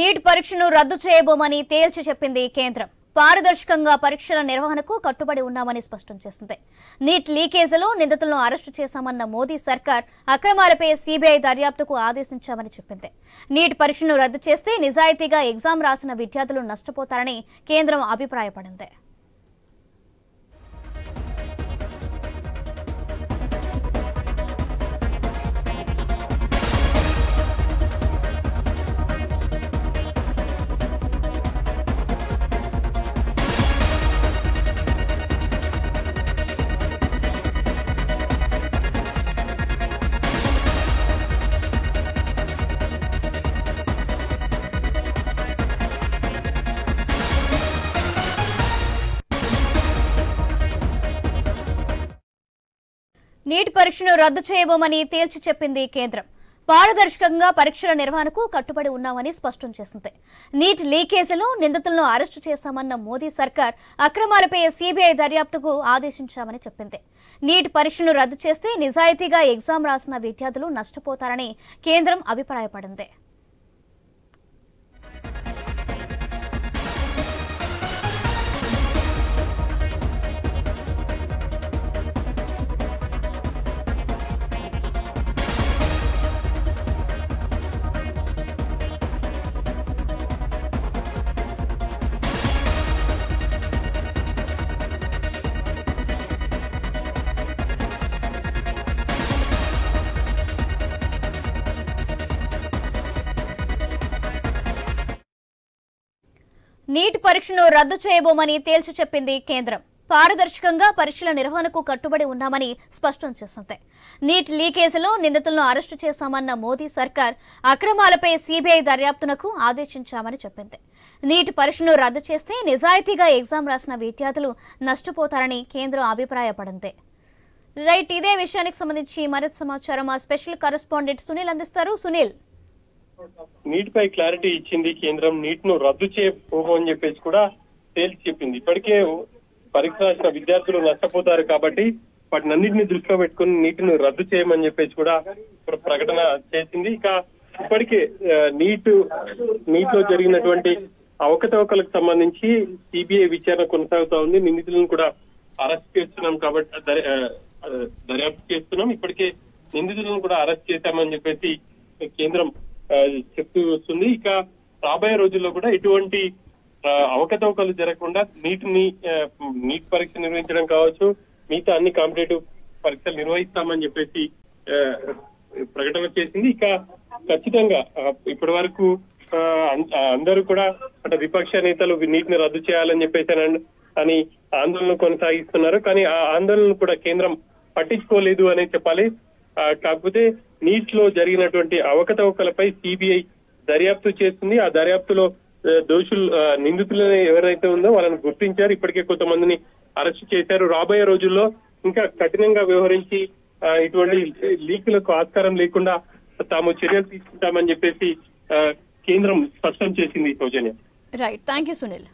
Neat పరీక్షను రద్దు చేయబోమని తేల్చి చెప్పింది కేంద్రం. పారదర్శకంగా పరీక్షల నిర్వహణకు కట్టుబడి ఉన్నామని స్పష్టం చేసింది. నీట్ లీకేజీలో నిందితులను అరెస్టు చేశామన్న మోదీ సర్కార్ అక్రమాలపై సీబీఐ దర్యాప్తుకు ఆదేశించామని చెప్పింది. నీట్ పరీక్షను రద్దు చేస్తే నిజాయితీగా ఎగ్జామ్ రాసిన విద్యార్థులు నష్టపోతారని కేంద్రం అభిప్రాయపడింది. నీట్ పరీక్షను రద్దు చేయబోమని తేల్చి చెప్పింది కేంద్రం. పారదర్శకంగా పరీక్షల నిర్వహణకు కట్టుబడి ఉన్నామని స్పష్టం చేసింది. నీట్ లీకేజీలో నిందితులను అరెస్టు చేశామన్న మోదీ సర్కార్ అక్రమాలపై సీబీఐ దర్యాప్తుకు ఆదేశించామని చెప్పింది. నీట్ పరీక్షను రద్దు చేస్తే నిజాయితీగా ఎగ్జామ్ రాసిన విద్యార్థులు నష్టపోతారని కేంద్రం అభిప్రాయపడింది. నీట్ పరీక్షను రద్దు చేయబోమని తేల్చి చెప్పింది కేంద్రం. పారదర్శకంగా పరీక్షల నిర్వహణకు కట్టుబడి ఉన్నామని స్పష్టం చేసింది. నీట్ లీకేజీలో నిందితులను అరెస్టు చేశామన్న మోదీ సర్కార్ అక్రమాలపై సీబీఐ దర్యాప్తునకు ఆదేశించామని చెప్పింది. నీట్ పరీక్షను రద్దు చేస్తే నిజాయితీగా ఎగ్జామ్ రాసిన విద్యార్థులు నష్టపోతారని కేంద్రం అభిప్రాయపడింది. రైట్, ఇదే విషయానికి సంబంధించి మరింత సమాచారం మా స్పెషల్ కరెస్పాండెంట్ సునీల్ అందిస్తారు. సునీల్, నీట్ పై క్లారిటీ ఇచ్చింది కేంద్రం. నీట్ ను రద్దు చేయబోమని చెప్పేసి కూడా తేల్చి చెప్పింది. ఇప్పటికే పరీక్ష రాసిన విద్యార్థులు నష్టపోతారు కాబట్టి వాటినన్నింటినీ దృష్టిలో పెట్టుకుని నీటిని రద్దు చేయమని చెప్పేసి కూడా ప్రకటన చేసింది. ఇక ఇప్పటికే నీట్ లో జరిగినటువంటి అవకతవకలకు సంబంధించి సిబిఐ విచారణ కొనసాగుతా ఉంది. నిందితులను కూడా అరెస్ట్ చేస్తున్నాం కాబట్టి దర్యాప్తు చేస్తున్నాం. ఇప్పటికే నిందితులను కూడా అరెస్ట్ చేశామని చెప్పేసి కేంద్రం చెప్తూ వస్తుంది. ఇక రాబోయే రోజుల్లో కూడా ఎటువంటి అవకతవకలు జరగకుండా నీట్ పరీక్ష నిర్వహించడం కావచ్చు, మిగతా అన్ని కాంపిటేటివ్ పరీక్షలు నిర్వహిస్తామని చెప్పేసి ప్రకటన చేసింది. ఇక ఖచ్చితంగా ఇప్పటి వరకు అందరూ కూడా అంటే విపక్ష నేతలు నీటిని రద్దు చేయాలని చెప్పేసి అని ఆందోళన కొనసాగిస్తున్నారు. కానీ ఆ ఆందోళన కూడా కేంద్రం పట్టించుకోలేదు అనే చెప్పాలి. కాకపోతే నీట్ లో జరిగినటువంటి అవకతవకలపై సిబిఐ దర్యాప్తు చేస్తుంది. ఆ దర్యాప్తులో దోషులు నిందితులు ఎవరైతే ఉందో వాళ్ళని గుర్తించారు. ఇప్పటికే కొంతమందిని అరెస్ట్ చేశారు. రాబోయే రోజుల్లో ఇంకా కఠినంగా వ్యవహరించి ఇటువంటి లీకులకు ఆస్కారం లేకుండా తాము చర్యలు తీసుకుంటామని చెప్పేసి కేంద్రం స్పష్టం చేసింది. సౌజన్య, రైట్, థ్యాంక్ యూ సునీల్.